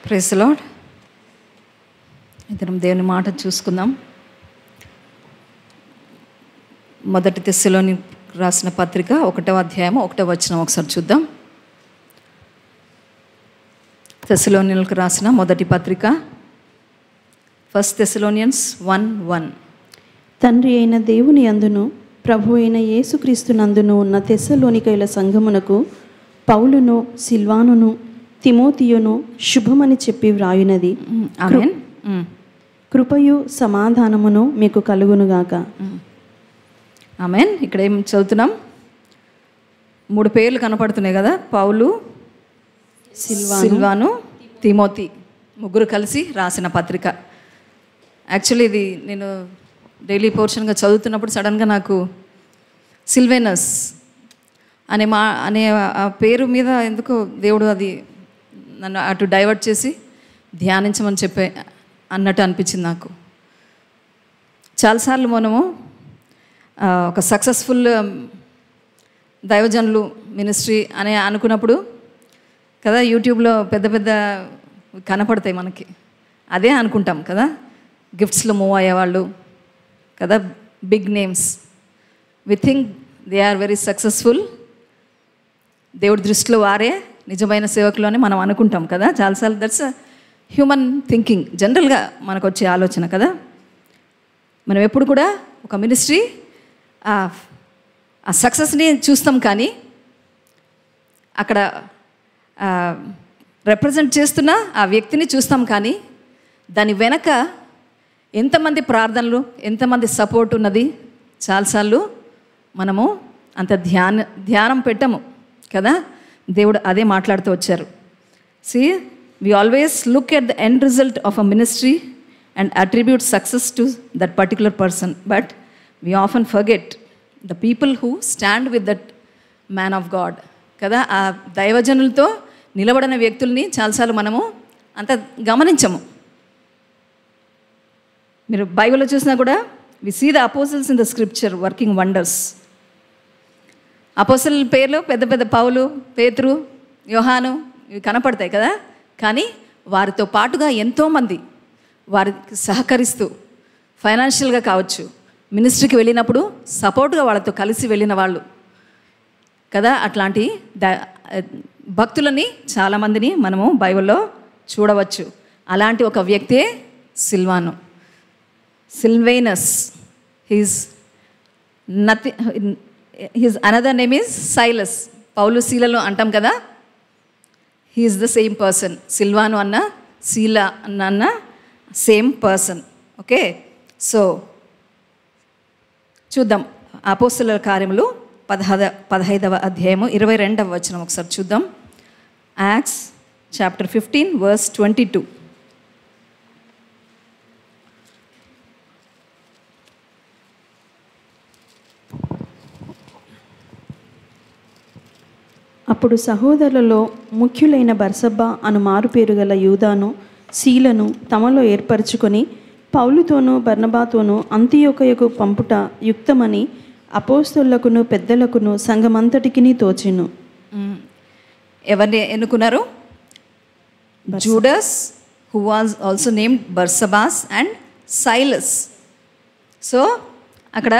Praise the lord. ఇద్దరం దేవుని మాట చూసుకుందాం. మొదటి తెస్సలోని రాసిన పత్రిక 1వ అధ్యాయం 1వ వచనం ఒకసారి చూద్దాం. తెస్సలోనియులకు రాసిన మొదటి పత్రిక 1 Thessalonians 1:1. తండ్రి అయిన దేవుని యందును ప్రభు అయిన యేసుక్రీస్తునందును ఉన్న తెస్సలోనికయుల సంఘమునకు పౌలును సిల్వానును తిమోతియును శుభమని చెప్పి వ్రాయునది. ఆమేన్. కృపయు సమాధానమును మీకు కలుగునుగాక. ఆమేన్. ఇక్కడ ఏం చదువుతున్నాం? 3 పేర్లు కనపడుతున్నాయి కదా, పౌలు, సిల్వాను, తిమోతి, ముగ్గురు కలిసి రాసిన పత్రిక. యాక్చువల్లీ ఇది నేను డైలీ పోర్షన్గా చదువుతున్నప్పుడు సడన్గా నాకు సిల్వేనస్ అనే ఆ పేరు మీద ఎందుకో దేవుడు అది నన్ను అటు డైవర్ట్ చేసి ధ్యానించమని చెప్పే అన్నట్టు అనిపించింది నాకు. చాలాసార్లు మనము ఒక సక్సెస్ఫుల్ దైవజనులు మినిస్ట్రీ అని అనుకున్నప్పుడు కదా, యూట్యూబ్లో పెద్ద పెద్ద కనపడతాయి మనకి, అదే అనుకుంటాం కదా. గిఫ్ట్స్లో మూవ్ అయ్యేవాళ్ళు కదా, big names. We think they are very successful. దేవుడి దృష్టిలో వారే నిజమైన సేవకులు అని మనం అనుకుంటాం కదా చాలాసార్లు. దట్స్ హ్యూమన్ థింకింగ్, జనరల్గా మనకు వచ్చే ఆలోచన కదా. మనం ఎప్పుడు కూడా ఒక మినిస్ట్రీ ఆ సక్సెస్ని చూస్తాం, కానీ అక్కడ రిప్రజెంట్ చేస్తున్న ఆ వ్యక్తిని చూస్తాం, కానీ దాని వెనక ఎంతమంది ప్రార్థనలు, ఎంతమంది సపోర్ట్ ఉన్నది చాలాసార్లు మనము అంత ధ్యానం పెట్టము కదా. దేవుడు అదే మాట్లాడుతూ వచ్చారు. See we always look at the end result of a ministry and attribute success to that particular person, but we often forget the people who stand with that man of God కదా. ఆ దైవజనులతో నిలబడిన వ్యక్తుల్ని చాలాసార్లు మనము అంత గమనించము. మీరు బైబిల్లో చూసినా కూడా we see the apostles in the scripture working wonders. Apostle పేర్లు పెద్ద పెద్ద పౌలు, పేతురు, యోహాను ఇవి కనపడతాయి కదా, కానీ వారితో పాటుగా ఎంతోమంది వారికి సహకరిస్తూ ఫైనాన్షియల్గా కావచ్చు, మినిస్ట్రీకి వెళ్ళినప్పుడు సపోర్ట్గా వాళ్ళతో కలిసి వెళ్ళిన వాళ్ళు కదా. అట్లాంటి భక్తులని చాలామందిని మనము బైబిల్లో చూడవచ్చు. అలాంటి ఒక వ్యక్తే Silvanus, Silvanus. His another name is Silas. Paul శీలలో అంటాం కదా, he's the same person. Silvanus అన్న శీల అన్న సేమ్ పర్సన్. ఓకే, సో చూద్దాం అపోస్తలుల కార్యములు 15వ అధ్యాయము 22వ వచనం ఒకసారి చూద్దాం. Acts chapter 15 verse 22. అప్పుడు సహోదరులలో ముఖ్యులైన బర్సబ్బా అను మారుపేరు గల యూదాను శీలను తమలో ఏర్పరచుకొని పౌలుతోనూ బర్నబాతోనూ అంతియోకయకు పంపుట యుక్తమని అపోస్తలులకును పెద్దలకును సంఘమంతటికిని తోచెను. ఎవరిని ఎన్నుకున్నారు? Judas, who was also named Barsabbas and Silas. So అక్కడ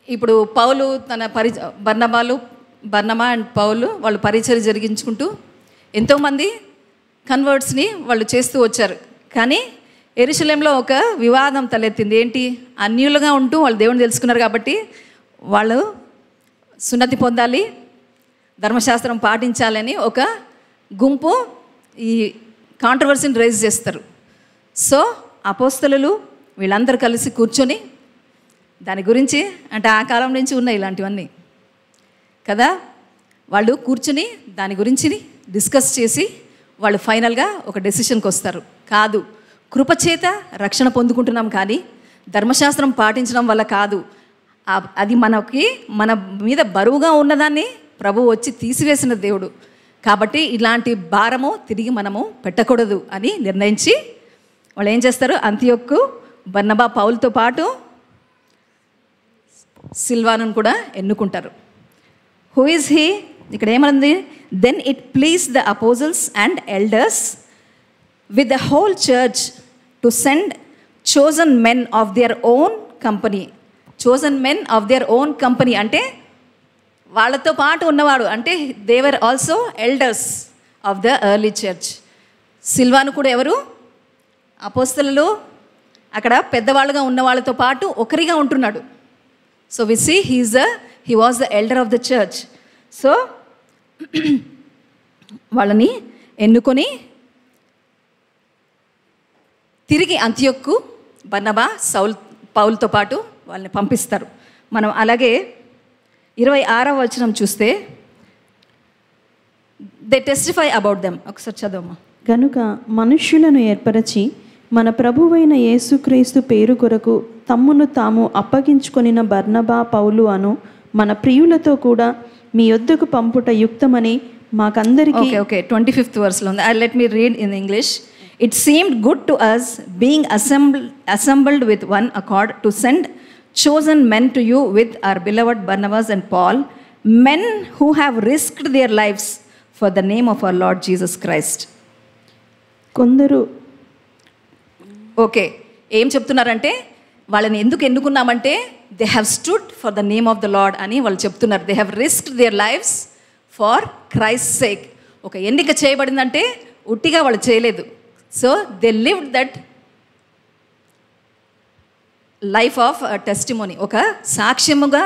ఇప్పుడు పౌలు తన బర్నబా అండ్ పౌలు వాళ్ళు పరిచర్య జరిగించుకుంటూ ఎంతోమంది కన్వర్ట్స్ని వాళ్ళు చేస్తూ వచ్చారు. కానీ యెరూషలేంలో ఒక వివాదం తలెత్తింది. ఏంటి? అన్యులుగా ఉంటూ వాళ్ళు దేవుని తెలుసుకున్నారు కాబట్టి వాళ్ళు సున్నతి పొందాలి, ధర్మశాస్త్రం పాటించాలని ఒక గుంపు ఈ కాంట్రవర్సీని రైజ్ చేస్తారు. సో అపోస్తలులు వీళ్ళందరూ కలిసి కూర్చొని దాని గురించి, అంటే ఆ కాలం నుంచి ఉన్నాయి ఇలాంటివన్నీ కదా, వాళ్ళు కూర్చుని దాని గురించి డిస్కస్ చేసి వాళ్ళు ఫైనల్గా ఒక డెసిషన్కి వస్తారు. కాదు, కృపచేత రక్షణ పొందుకుంటున్నాం, కానీ ధర్మశాస్త్రం పాటించడం వల్ల కాదు, అది మన మీద బరువుగా ఉన్నదాన్ని ప్రభువు వచ్చి తీసివేసిన దేవుడు కాబట్టి ఇలాంటి భారము తిరిగి మనము పెట్టకూడదు అని నిర్ణయించి వాళ్ళు ఏం చేస్తారు? అంతియోకు బర్నబా పౌలుతో పాటు సిల్వానును కూడా ఎన్నుకుంటారు. Who is he? ఇక్కడ ఏమన్నది? Then it pleased the apostles and elders with the whole church to send chosen men of their own company. Chosen men of their own company అంటే వాళ్ళతో పాటు ఉన్నవాడు అంటే they were also elders of the early church. Silvanus కూడా ఎవరు? అపోస్తలులు అక్కడ పెద్దవాళ్ళుగా ఉన్న వాళ్ళతో పాటు ఒకరిగా ఉంటున్నాడు. So we see he was the elder of the church. సో వాళ్ళని ఎన్నుకొని తిరిగి అంతియొక్కు బర్నబా పౌలుతో పాటు వాళ్ళని పంపిస్తారు. మనం అలాగే 26వ వచనం చూస్తే దే టెస్టిఫై అబౌట్ దెమ్. ఒకసారి చదవమ్మా. గనుక మనుష్యులను ఏర్పరచి మన ప్రభువైన యేసుక్రీస్తు పేరు కొరకు తమ్మును తాము అప్పగించుకొనిన బర్నబా పౌలు అను మన ప్రియులతో కూడా మీ యొద్దకు పంపుట యుక్తమని మాకందరికీ. ఓకే 25th verseలో ఉంది. Let me read in English. It seemed good to us, being assembled with one accord, to send chosen men to you with our beloved Barnabas and Paul, men who have risked their lives for the name of our Lord Jesus Christ. కొందరు okay ఏం చెప్తున్నారంటే వాళ్ళని ఎందుకు ఎన్నుకున్నామంటే they have stood for the name of the lord అని వాళ్ళు చెప్తున్నారు. They have risked their lives for Christ sake. ఒక ఎన్నిక చేయబడిందంటే ఉట్టిగా వాళ్ళు చేయలేదు. So they lived that life of testimony, ఒక సాక్ష్యముగా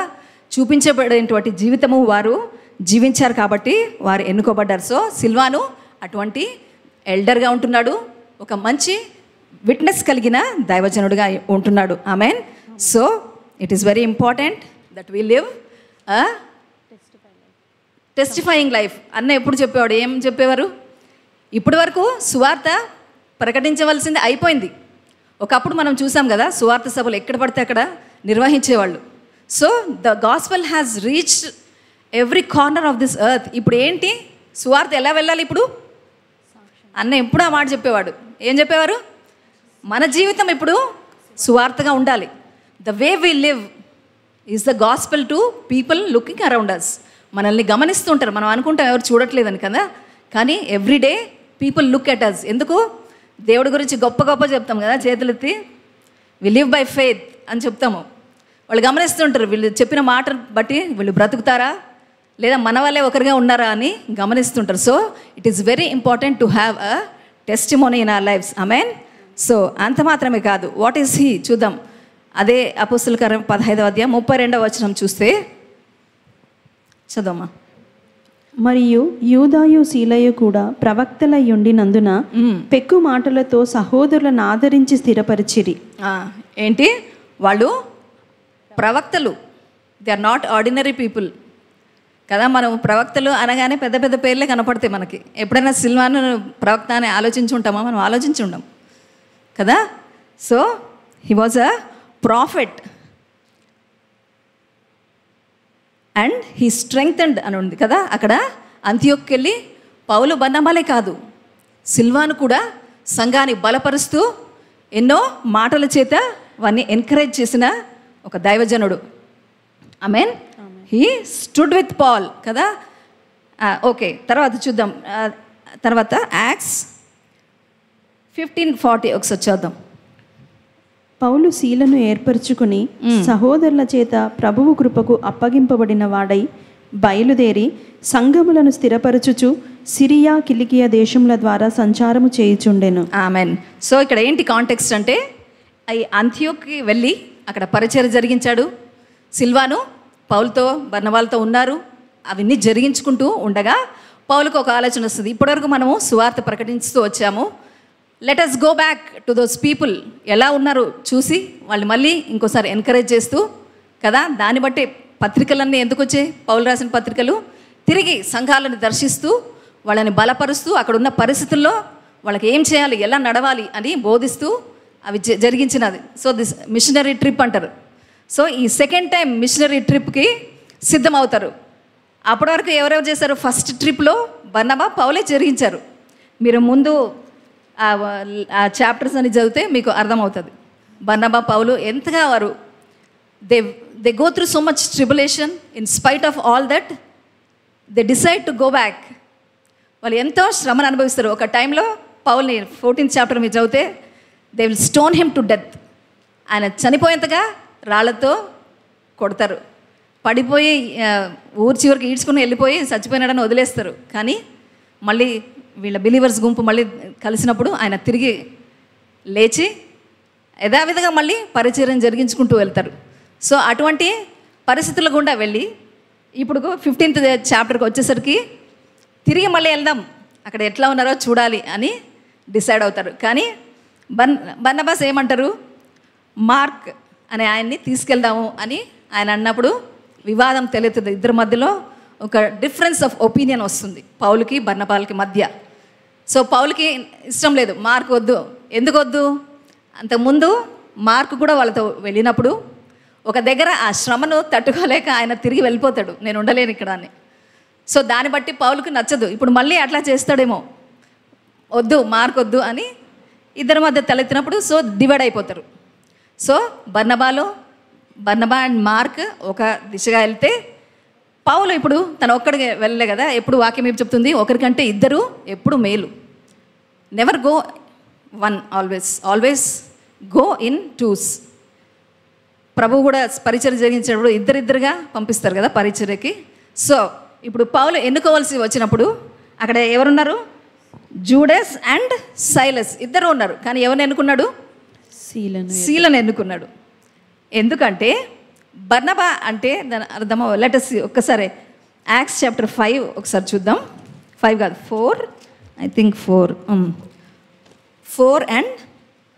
చూపించబడేటువంటి జీవితము వారు జీవించారు కాబట్టి వారు ఎన్నుకోబడ్డారు. సో సిల్వాను అటువంటి ఎల్డర్గా ఉంటున్నాడు, ఒక మంచి విట్నెస్ కలిగిన దైవజనుడిగా ఉంటున్నాడు. Amen. So it is very important that we live a testifying life. అన్న ఎప్పుడు చెప్పేవాడు, ఏం చెప్పేవారు? ఇప్పటి వరకు సువార్త ప్రకటించవలసింది అయిపోయింది. ఒకప్పుడు మనం చూసాం కదా, సువార్త సభలు ఎక్కడ పడితే అక్కడ నిర్వహించేవాళ్ళు. So the gospel has reached every corner of this earth. ఇప్పుడు ఏంటి, సువార్త ఎలా వెళ్ళాలి? ఇప్పుడు అన్న ఎప్పుడు ఆ మాట చెప్పేవాడు. ఏం చెప్పేవారు? మన జీవితం ఇప్పుడు సువార్తగా ఉండాలి. The way we live is the gospel to people looking around us. మనల్ని గమనిస్తూ ఉంటారు. మనం అనుకుంటాం ఎవరు చూడట్లేదని కదా, కానీ every day people look at us. ఎందుకు? దేవుడి గురించి గొప్ప గొప్ప చెప్తాం కదా, చేతులెత్తి వి లివ్ బై ఫెయిత్ అని చెప్తాము. వాళ్ళు గమనిస్తుంటారు, వీళ్ళు చెప్పిన మాట బట్టి వీళ్ళు బ్రతుకుతారా లేదా మన వాళ్ళే ఒకరిగా ఉన్నారా అని గమనిస్తుంటారు. So it is very important to have a testimony in our lives. Amen. So అంత మాత్రమే కాదు, వాట్ ఈస్ హీ చూద్దాం. అదే అపోస్తలుల కార్యం 15వ అధ్యాయం 32వ వచనం చూస్తే చదవమ్మా. మరియు యూదాయు శీలయు కూడా ప్రవక్తలై ఉండినందున పెక్కు మాటలతో సహోదరులను ఆదరించి స్థిరపరిచిరి. ఏంటి, వాళ్ళు ప్రవక్తలు. They are not ordinary people కదా. మనం ప్రవక్తలు అనగానే పెద్ద పెద్ద పేర్లే కనపడతాయి మనకి. ఎప్పుడైనా సిల్వాను ప్రవక్త అని ఆలోచించి ఉంటామా? మనం ఆలోచించి ఉండం కదా. So he was a prophet and he strengthened అని ఉంది కదా. అక్కడ అంతియొక్కి వెళ్ళి పౌలు బర్నబాలే కాదు, సిల్వాను కూడా సంఘాన్ని బలపరుస్తూ ఎన్నో మాటల చేత వారిని ఎంకరేజ్ చేసిన ఒక దైవజనుడు. Amen. He stood with Paul కదా. ఓకే, తర్వాత చూద్దాం. తర్వాత యాక్ట్స్ 15:40 ఒకసారి చూద్దాం. పౌలు శీలను ఏర్పరచుకుని సహోదరుల చేత ప్రభువు కృపకు అప్పగింపబడిన వాడై బయలుదేరి సంఘములను స్థిరపరచుచు సిరియా కిలికియా దేశముల ద్వారా సంచారము చేయుచుండెను. ఆమెన్. సో ఇక్కడ ఏంటి కాంటెక్స్ట్ అంటే, ఈ అంతియోకి వెళ్ళి అక్కడ పరిచర్య జరిగించాడు. సిల్వాను పౌలుతో బర్నబాలతో ఉన్నారు. అవన్నీ జరిగించుకుంటూ ఉండగా పౌలుకు ఒక ఆలోచన వస్తుంది. ఇప్పటివరకు మనము సువార్త ప్రకటిస్తూ వచ్చాము, let us go back to those people. ఎలా ఉన్నారు చూసి వాళ్ళు మళ్ళీ ఇంకోసారి ఎంకరేజ్ చేస్తూ కదా. దాన్ని బట్టి పత్రికలన్నీ ఎందుకు వచ్చాయి? పౌలు రాసిన పత్రికలు తిరిగి సంఘాలను దర్శిస్తూ వాళ్ళని బలపరుస్తూ అక్కడ ఉన్న పరిస్థితుల్లో వాళ్ళకి ఏం చేయాలి, ఎలా నడవాలి అని బోధిస్తూ అవి జరిగించినది. సో దిస్ మిషనరీ ట్రిప్ అంటారు. సో ఈ సెకండ్ టైం మిషనరీ ట్రిప్కి సిద్ధమవుతారు. అప్పటి వరకు ఎవరెవరు చేశారు? ఫస్ట్ ట్రిప్లో బర్నబా పౌలే జరిగించారు. మీరు ముందు ఆ చాప్టర్స్ అని చదివితే మీకు అర్థమవుతుంది. బర్నబా పౌలు ఎంతగా వారు they go through so much tribulation. In spite of all that they decide to go back వాళ్ళు ఎంతో శ్రమను అనుభవిస్తారు. ఒక టైంలో పౌల్ని 14th చాప్టర్ మీరు చదివితే they will stone him to death. ఆయన చనిపోయేంతగా రాళ్లతో కొడతారు. పడిపోయి ఊరి చివరికి ఈడ్చుకుని వెళ్ళిపోయి చచ్చిపోయినాడని వదిలేస్తారు. కానీ మళ్ళీ వీళ్ళ బిలీవర్స్ గుంపు మళ్ళీ కలిసినప్పుడు ఆయన తిరిగి లేచి యథావిధిగా మళ్ళీ పరిచర్యను జరిగించుకుంటూ వెళ్తారు. సో అటువంటి పరిస్థితుల గుండా వెళ్ళి ఇప్పుడు 15th చాప్టర్కి వచ్చేసరికి తిరిగి మళ్ళీ వెళ్దాం, అక్కడ ఎట్లా ఉన్నారో చూడాలి అని డిసైడ్ అవుతారు. కానీ బర్నబాస్ ఏమంటారు, మార్క్ అనే ఆయన్ని తీసుకెళ్దాము అని ఆయన అన్నప్పుడు వివాదం తెలుస్తుంది. ఇద్దరి మధ్యలో ఒక డిఫరెన్స్ ఆఫ్ ఒపీనియన్ వస్తుంది పౌలుకి బర్నబాలకి మధ్య. సో పౌలుకి ఇష్టం లేదు, మార్క్ వద్దు. ఎందుకు వద్దు? అంతకుముందు మార్క్ కూడా వాళ్ళతో వెళ్ళినప్పుడు ఒక దగ్గర ఆ శ్రమను తట్టుకోలేక ఆయన తిరిగి వెళ్ళిపోతాడు, నేను ఉండలేను ఇక్కడ అని. సో దాన్ని బట్టి పౌలుకి నచ్చదు. ఇప్పుడు మళ్ళీ అట్లా చేస్తాడేమో, వద్దు మార్క్ వద్దు అని ఇద్దరి మధ్య తలెత్తినప్పుడు సో డివైడ్ అయిపోతారు. సో బర్నబా అండ్ మార్క్ ఒక దిశగా వెళ్తే పౌలు ఇప్పుడు తను ఒక్కడికి వెళ్ళలే కదా. ఎప్పుడు వాక్యం ఏం చెప్తుంది, ఒకరికంటే ఇద్దరు ఎప్పుడు మేలు. Never go one, always go in twos. ప్రభు కూడా పరిచర్య జరిగించేటప్పుడు ఇద్దరిద్దరుగా పంపిస్తారు కదా పరిచర్యకి. సో ఇప్పుడు పౌలు ఎన్నుకోవాల్సి వచ్చినప్పుడు అక్కడ ఎవరున్నారు, జూడస్ అండ్ సైలస్ ఇద్దరు ఉన్నారు. కానీ ఎవరిని ఎన్నుకున్నాడు, సీలను ఎన్నుకున్నాడు. ఎందుకంటే బర్నబా అంటే దాని అర్థం లెటస్ ఒక్కసారి యాక్ట్స్ చాప్టర్ 5 ఒకసారి చూద్దాం. 5 కాదు 4, I think 4 and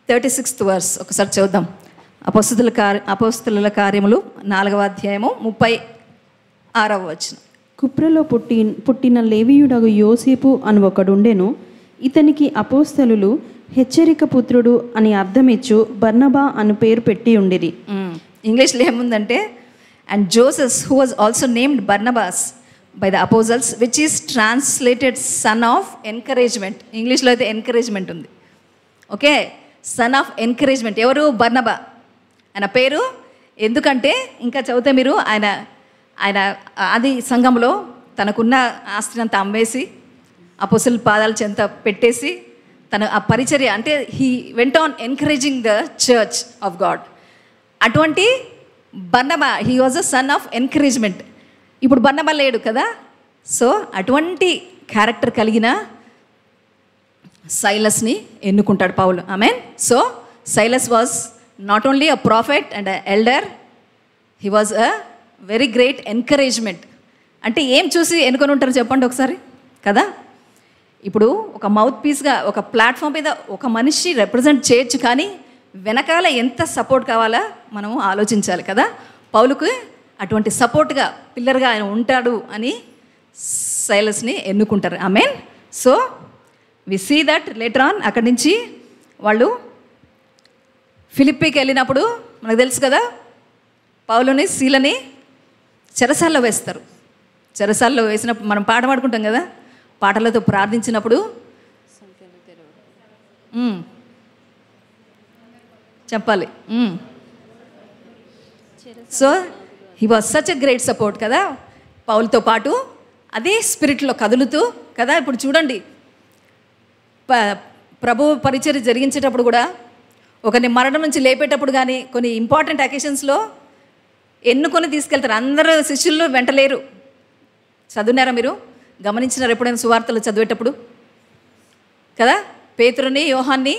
36th verse ఒకసారి చూద్దాం. అపోస్తలుల కార్యములు 4వ అధ్యాయము 36వ వచనం. కుప్రలో పుట్టిన లేవీయుడగు యోసేపు అని ఒకడుండెను. ఇతనికి అపోస్తలులు హెచ్చరిక పుత్రుడు అని అర్థమిచ్చు బర్నబా అని పేరు పెట్టి ఉండేది. ఇంగ్లీష్లో ఏముందంటే, and జోసెస్ who was also named Barnabas by the అపోజల్స్ which is translated sun of encouragement. ఇంగ్లీష్లో అయితే ఎన్కరేజ్మెంట్ ఉంది. Okay, sun of encouragement. ఎవరు? బర్నబా. ఆయన పేరు ఎందుకంటే ఇంకా చదివితే మీరు ఆయన ఆది సంఘంలో తనకున్న ఆస్తిని అంతా అమ్మేసి అపోస్తలుల పాదాల చెంత పెట్టేసి తన ఆ పరిచర్య అంటే he went on encouraging the church of God. అటువంటి Barnabas he was a son of encouragement. ఇప్పుడు బర్నబా లేడు కదా. సో అటువంటి క్యారెక్టర్ కలిగిన సైలస్ని ఎన్నుకుంటాడు Paul. Amen. So Silas was not only a prophet and a elder, he was a very great encouragement. అంటే ఏం చూసి ఎన్నుకొని ఉంటారు చెప్పండి ఒకసారి కదా. ఇప్పుడు ఒక మౌత్ పీస్గా ఒక ప్లాట్ఫామ్ మీద ఒక మనిషి రిప్రజెంట్ చేయొచ్చు, కానీ వెనకాల ఎంత సపోర్ట్ కావాలా మనము ఆలోచించాలి కదా. పౌలుకు అటువంటి సపోర్ట్గా పిల్లర్గా ఆయన ఉంటాడు అని సైలస్ని ఎన్నుకుంటారు. Amen. So we see that later on. అక్కడి నుంచి వాళ్ళు ఫిలిప్పీకి వెళ్ళినప్పుడు మనకు తెలుసు కదా, పౌలుని సీలని చెరసాల్లో వేస్తారు. చెరసాల్లో వేసినప్పుడు మనం పాట పాడుకుంటాం కదా, పాటలతో ప్రార్థించినప్పుడు చెప్పాలి. So he was such a great support కదా పౌలుతో పాటు, అదే స్పిరిట్లో కదులుతూ కదా. ఇప్పుడు చూడండి, ప్రభు పరిచర్య జరిగించేటప్పుడు కూడా ఒకరిని మరణం నుంచి లేపేటప్పుడు కానీ కొన్ని ఇంపార్టెంట్ అకేషన్స్లో ఎన్నుకొని తీసుకెళ్తారు. అందరూ శిష్యులు వెంటలేరు. చదివినారా మీరు? గమనించినారు ఎప్పుడైనా సువార్తలు చదివేటప్పుడు కదా? పేతురుని యోహాన్ని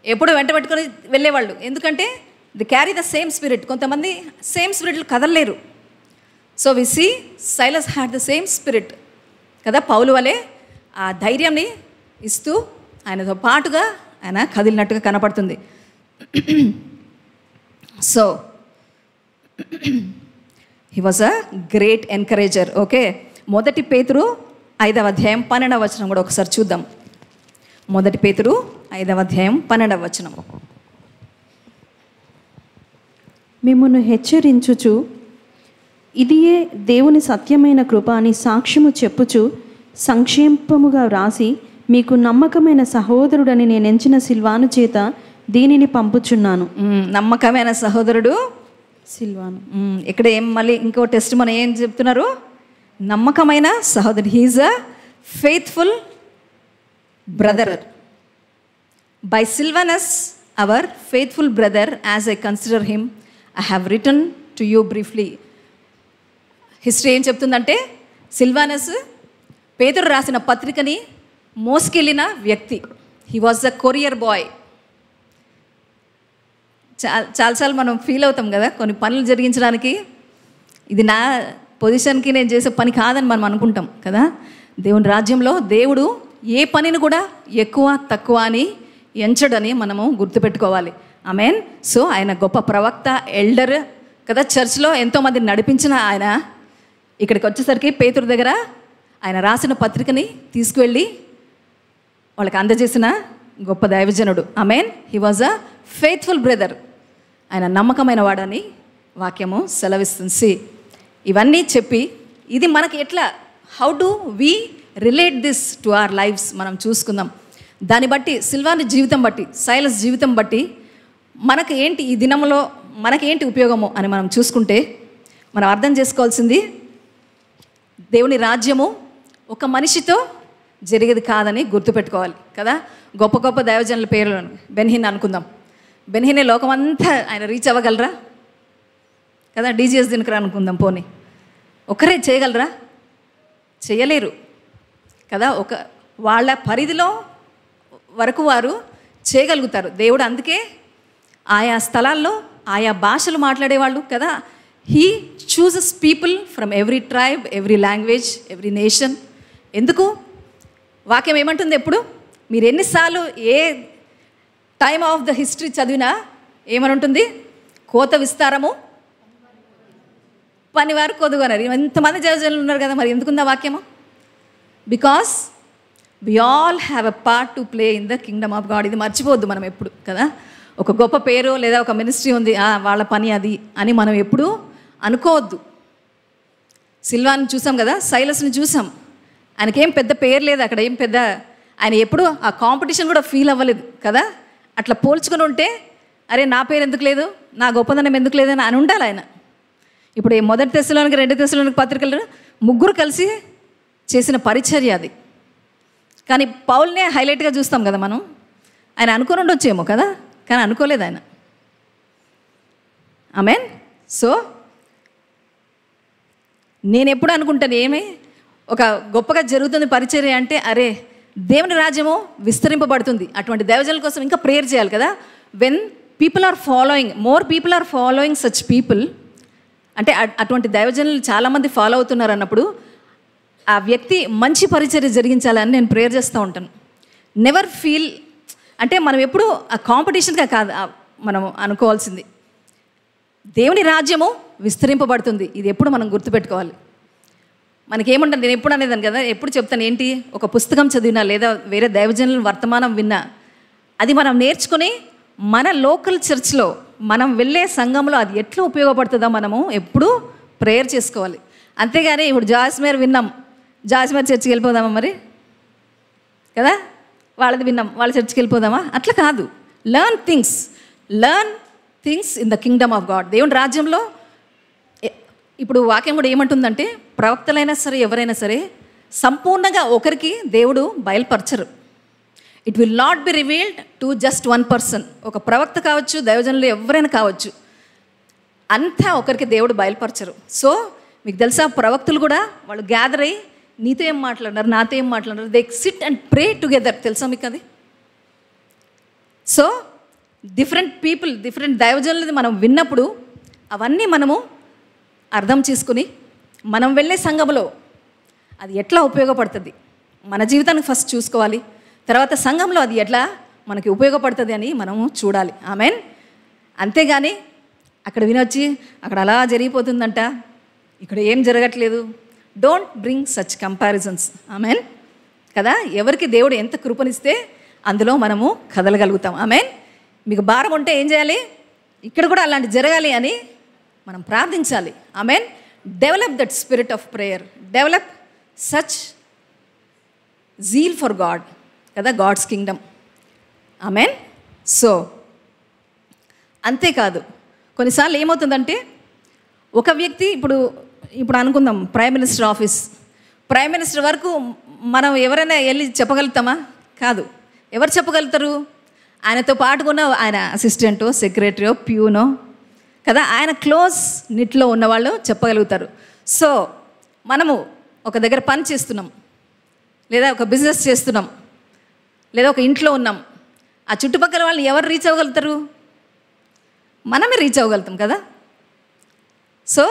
ఎప్పుడు వెంట పెట్టుకొని వెళ్ళేవాళ్ళు. ఎందుకంటే they carry the same spirit. కొంతమంది సేమ్ స్పిరిట్లు కదలలేరు. So we see Silas had the same spirit కదా. పౌలు వలె ఆ ధైర్యాన్ని ఇస్తూ ఆయనతో పాటుగా ఆయన కదిలినట్టుగా కనపడుతుంది. So he was a great encourager. Okay, మొదటి పేతురు 5వ అధ్యాయం 12వ వచనం కూడా ఒకసారి చూద్దాం. మొదటి పేతురు 5వ అధ్యాయం 12వ వచనం. మిమ్మును హెచ్చరించుచు ఇదియే దేవుని సత్యమైన కృప అని సాక్ష్యము చెప్పుచు సంక్షేమముగా వ్రాసి మీకు నమ్మకమైన సహోదరుడని నేను ఎంచిన సిల్వాను చేత దీనిని పంపుచున్నాను. నమ్మకమైన సహోదరుడు సిల్వాను. ఇక్కడ ఏం మళ్ళీ ఇంకో టెస్ట్ మనం ఏం చెప్తున్నారు? నమ్మకమైన సహోదరుడు. He's a faithful brother. By Silvanus, our faithful brother, as I consider him, I have written to you briefly. History ఏం చెప్తుందంటే, సిల్వానస్ పేతురు రాసిన పత్రికని మోసుకెళ్ళిన వ్యక్తి. He was the courier boy. చాలాసార్లు మనం ఫీల్ అవుతాం కదా, కొన్ని పనులు జరిగించడానికి ఇది నా పొజిషన్కి నేను చేసే పని కాదని మనం అనుకుంటాం కదా. దేవుని రాజ్యంలో దేవుడు ఏ పనిని కూడా ఎక్కువ తక్కువ అని ఎంచడని మనము గుర్తుపెట్టుకోవాలి. ఆమేన్. సో ఆయన గొప్ప ప్రవక్త, ఎల్డర్ కదా. చర్చ్లో ఎంతోమందిని నడిపించిన ఆయన ఇక్కడికి వచ్చేసరికి పేతురు దగ్గర ఆయన రాసిన పత్రికని తీసుకువెళ్ళి వాళ్ళకి అందజేసిన గొప్ప దైవజనుడు. Amen. He was a faithful brother. ఆయన నమ్మకమైన వాడని వాక్యము సెలవిస్తుంది. ఇవన్నీ చెప్పి ఇది మనకి ఎట్లా, how do we relate this to our lives మనం చూసుకుందాం. దాన్ని బట్టి సిల్వాని జీవితం బట్టి, సైలస్ జీవితం బట్టి మనకు ఏంటి ఈ దినంలో మనకేంటి ఉపయోగము అని మనం చూసుకుంటే మనం అర్థం చేసుకోవాల్సింది, దేవుని రాజ్యము ఒక మనిషితో జరిగేది కాదని గుర్తుపెట్టుకోవాలి కదా. గొప్ప గొప్ప దైవజనుల పేర్లను బెన్హిన్ అనుకుందాం. బెన్హినే లోకమంతా ఆయన రీచ్ అవ్వగలరా కదా. డీజీఎస్ దినకరా అనుకుందాం, పోనీ ఒకరే చేయగలరా? చేయలేరు కదా. వాళ్ళ పరిధిలో వరకు వారు చేయగలుగుతారు. దేవుడు అందుకే ఆయా స్థలాల్లో ఆయా భాషలు మాట్లాడేవాళ్ళు కదా. He chooses people from every tribe, every language, every nation. ఎందుకు? వాక్యం ఏమంటుంది ఎప్పుడు? మీరు ఎన్నిసార్లు ఏ టైమ్ ఆఫ్ ద హిస్టరీ చదివినా ఏమని ఉంటుంది? కోత విస్తారము, పనివారు కొదుగోనరు. ఎంతమంది జనజనులు ఉన్నారు కదా, మరి ఎందుకుందా వాక్యము? Because we all have a part to play in the kingdom of God. ఇది మర్చిపోవద్దు మనం ఎప్పుడు కదా. ఒక గొప్ప పేరు లేదా ఒక మినిస్ట్రీ ఉంది, వాళ్ళ పని అది అని మనం ఎప్పుడు అనుకోవద్దు. సిల్వాని చూసాం కదా, సైలస్ని చూసాం. ఆయనకేం పెద్ద పేరు లేదు అక్కడ, ఏం పెద్ద ఆయన ఎప్పుడు ఆ కాంపిటీషన్ కూడా ఫీల్ అవ్వలేదు కదా. అట్లా పోల్చుకుని ఉంటే అరే నా పేరు ఎందుకు లేదు, నా గొప్పదనం ఎందుకు లేదని అని ఉండాలి ఆయన. ఇప్పుడు మొదటి దశలోనికి, రెండు దశలోనికి పత్రికలు ముగ్గురు కలిసి చేసిన పరిచర్య అది. కానీ పౌల్నే హైలైట్గా చూస్తాం కదా మనం. ఆయన అనుకుని ఉండొచ్చేమో కదా, కానీ అనుకోలేదు ఆయన. ఆమేన్. సో నేను ఎప్పుడు అనుకుంటాను, ఏమి ఒక గొప్పగా జరుగుతుంది పరిచర్య అంటే, అరే దేవుని రాజ్యము విస్తరింపబడుతుంది. అటువంటి దైవజనుల కోసం ఇంకా ప్రేయర్ చేయాలి కదా. When people are following, more people are following such people, అంటే అటువంటి దైవజనులు చాలామంది ఫాలో అవుతున్నారు అన్నప్పుడు ఆ వ్యక్తి మంచి పరిచర్య జరిగించాలని నేను ప్రేయర్ చేస్తూ ఉంటాను. నెవర్ ఫీల్ అంటే మనం ఎప్పుడు ఆ కాంపిటీషన్గా కాదు మనం అనుకోవాల్సింది. దేవుని రాజ్యము విస్తరింపబడుతుంది. ఇది ఎప్పుడు మనం గుర్తుపెట్టుకోవాలి. మనకేముంటుంది, నేను ఎప్పుడు అనేదాన్ని కదా, ఎప్పుడు చెప్తాను ఏంటి, ఒక పుస్తకం చదివినా లేదా వేరే దైవజనుల వర్తమానం విన్నా అది మనం నేర్చుకుని మన లోకల్ చర్చ్లో మనం వెళ్ళే సంఘంలో అది ఎట్లా ఉపయోగపడుతుందో మనము ఎప్పుడూ ప్రేయర్ చేసుకోవాలి. అంతేగాని ఇప్పుడు జాస్మేర్ విన్నాం, జాస్మేర్ చర్చికి వెళ్ళిపోదామా మరి కదా, వాళ్ళది విన్నాం వాళ్ళ చర్చికి వెళ్ళిపోదామా, అట్లా కాదు. Learn things in the kingdom of God. దేవుని రాజ్యంలో ఇప్పుడు వాక్యం కూడా ఏమంటుందంటే, ప్రవక్తలైనా సరే ఎవరైనా సరే సంపూర్ణంగా ఒకరికి దేవుడు బయలుపరచరు. It will not be revealed to just one person. ఒక ప్రవక్త కావచ్చు, దైవజనులు ఎవరైనా కావచ్చు, అంతా ఒకరికి దేవుడు బయలుపరచరు. సో మీకు తెలుసా, ప్రవక్తులు కూడా వాళ్ళు గ్యాదర్ అయ్యి నీతో ఏం మాట్లాడినారు, నాతో ఏం మాట్లాడినారు, they SIT and pray together. తెలుసా మీకు అది? సో డిఫరెంట్ పీపుల్, డిఫరెంట్ దైవజనులది మనం విన్నప్పుడు అవన్నీ మనము అర్థం చేసుకుని మనం వెళ్ళే సంఘంలో అది ఎట్లా ఉపయోగపడుతుంది, మన జీవితానికి ఫస్ట్ చూసుకోవాలి. తర్వాత సంఘంలో అది ఎట్లా మనకి ఉపయోగపడుతుంది అని మనము చూడాలి. ఆమెన్. అంతేగాని అక్కడ వినొచ్చి అక్కడ అలా జరిగిపోతుందంట, ఇక్కడ ఏం జరగట్లేదు. Don't bring such comparisons. Amen కదా. ఎవరికి దేవుడు ఎంత కృపనిస్తే అందులో మనము కదలగలుగుతాం. ఆమెన్. మీకు భారం ఉంటే ఏం చేయాలి, ఇక్కడ కూడా అలాంటి జరగాలి అని మనం ప్రార్థించాలి. Amen. Develop that spirit of prayer, develop such zeal for God కదా, గాడ్స్ కింగ్డమ్. ఆమెన్. సో అంతేకాదు, కొన్నిసార్లు ఏమవుతుందంటే ఒక వ్యక్తి ఇప్పుడు అనుకుందాం, prime minister office, prime minister వరకు మనం ఎవరైనా వెళ్ళి చెప్పగలుగుతామా? కాదు. ఎవరు చెప్పగలుగుతారు? ఆయనతో పాటుకున్న ఆయన అసిస్టెంటో, సెక్రటరీయో, ప్యూనో కదా, ఆయన క్లోజ్ నిట్లో ఉన్నవాళ్ళు చెప్పగలుగుతారు. సో మనము ఒక దగ్గర పని చేస్తున్నాం, లేదా ఒక బిజినెస్ చేస్తున్నాం, లేదా ఒక ఇంట్లో ఉన్నాం. ఆ చుట్టుపక్కల వాళ్ళు ఎవరు రీచ్ అవ్వగలుగుతారు? మనమే రీచ్ అవ్వగలుగుతాం కదా. సో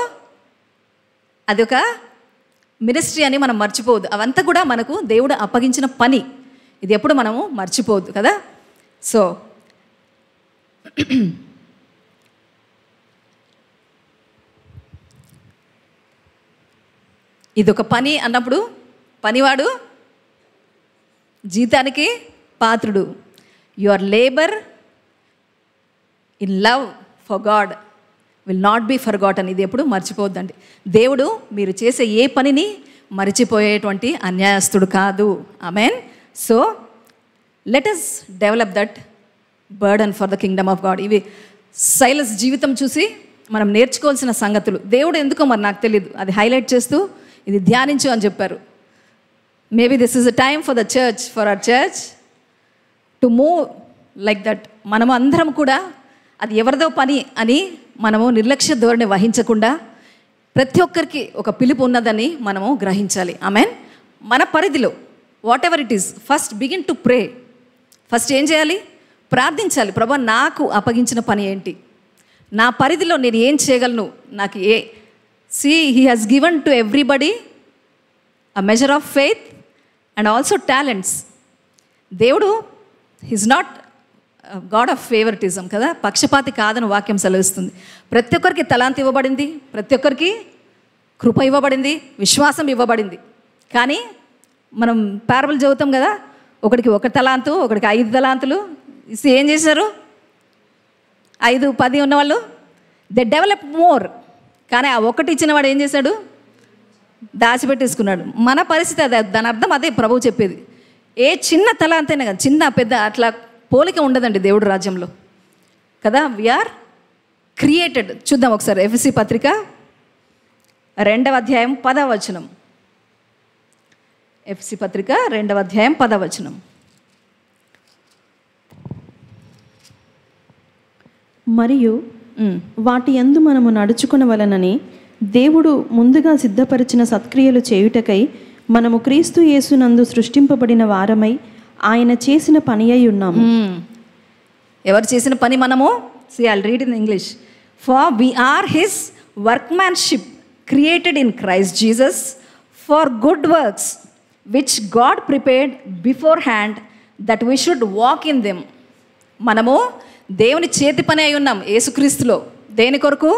అది ఒక మినిస్ట్రీ అని మనం మర్చిపోవద్దు. అవంతా కూడా మనకు దేవుడు అప్పగించిన పని. ఇది ఎప్పుడు మనము మర్చిపోవద్దు కదా. సో ఇదొక పని అన్నప్పుడు పనివాడు జీతానికి పాత్రుడు. Your labour in love for God will not be forgotten. ఇది ఎప్పుడు మర్చిపోవద్దండి. దేవుడు మీరు చేసే ఏ పనిని మర్చిపోయేటువంటి అన్యాయస్తుడు కాదు. Amen. So let us develop that burden for the kingdom of God. ఇవి సైలస్ జీవితం చూసి మనం నేర్చుకోవాల్సిన సంగతులు. దేవుడు ఎందుకో మరి నాకు తెలియదు, అది హైలైట్ చేస్తూ ఇది ధ్యానించు అని చెప్పారు. Maybe this is a time for the church, for our church to move like that. మనము అందరం కూడా అది ఎవరిదో పని అని మనము నిర్లక్ష్య ధోరణి వహించకుండా ప్రతి ఒక్కరికి ఒక పిలుపు ఉన్నదని మనము గ్రహించాలి. ఆమెన్. మన పరిధిలో what ever it is, first begin to pray. First ఏం చేయాలి? ప్రార్థించాలి. ప్రభా నాకు అప్పగించిన పని ఏంటి, నా పరిధిలో నేను ఏం చేయగలను, నాకు he has given to everybody a measure of faith and also talents. దేవుడు is not God of favouritism కదా, పక్షపాతి కాదని వాక్యం సెలవిస్తుంది. ప్రతి ఒక్కరికి తలాంతి ఇవ్వబడింది, ప్రతి ఒక్కరికి కృప ఇవ్వబడింది, విశ్వాసం ఇవ్వబడింది. కానీ మనం పారబుల్ చదువుతాం కదా, ఒకడికి 1 తలాంతు, ఒకడికి 5 తలాంతులు ఇస్తే ఏం చేశారు? 5, 10 ఉన్నవాళ్ళు దే డెవలప్ మోర్. కానీ ఆ ఒకటి ఇచ్చిన వాడు ఏం చేశాడు? దాచిపెట్టేసుకున్నాడు. మన పరిస్థితి అదే. దాని అర్థం అదే ప్రభువు చెప్పేది. ఏ చిన్న తలాంతైనా కదా, చిన్న పెద్ద అట్లా పోలిక ఉండదండి దేవుడు రాజ్యంలో కదా. We're created. చూద్దాం ఒకసారి ఎఫెసీ పత్రిక 2వ అధ్యాయం 10వ వచనం. ఎఫెసీ పత్రిక 2వ అధ్యాయం 10వ వచనం. మరియు వాటి యందు మనము నడుచుకొనవలనని దేవుడు ముందుగా సిద్ధపరిచిన సత్క్రియలు చేయుటకై మనము క్రీస్తు యేసునందు సృష్టింపబడిన వారమై ఆయన చేసిన పని అయి ఉన్నాము. ఎవరు చేసిన పని మనము? I'll read in English. For we are his workmanship, created in Christ Jesus for good works, which God prepared beforehand that we should walk in them. మనము దేవుని చేతి పని అయి ఉన్నాం యేసుక్రీస్తులో. దేని కొరకు?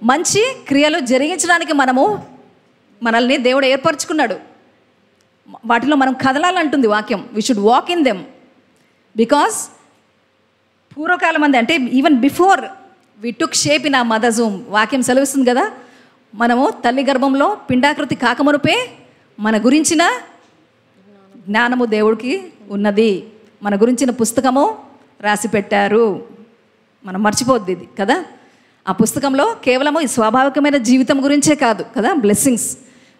మంచి క్రియలు జరిగించడానికి మనల్ని దేవుడు ఏర్పరచుకున్నాడు. వాటిలో మనం కదలాలంటుంది వాక్యం. We should walk in them. Because పూర్వకాలం మంది అంటే even before we took shape in a mother's home, వాక్యం సెలవిస్తుంది కదా, మనము తల్లి గర్భంలో పిండాకృతి కాకమునుపే మన గురించిన జ్ఞానము దేవుడికి ఉన్నది, మన గురించిన పుస్తకము రాసి పెట్టారు. మనం మర్చిపోద్ది ఇది కదా. ఆ పుస్తకంలో కేవలము ఈ స్వాభావికమైన జీవితం గురించే కాదు కదా, బ్లెస్సింగ్స్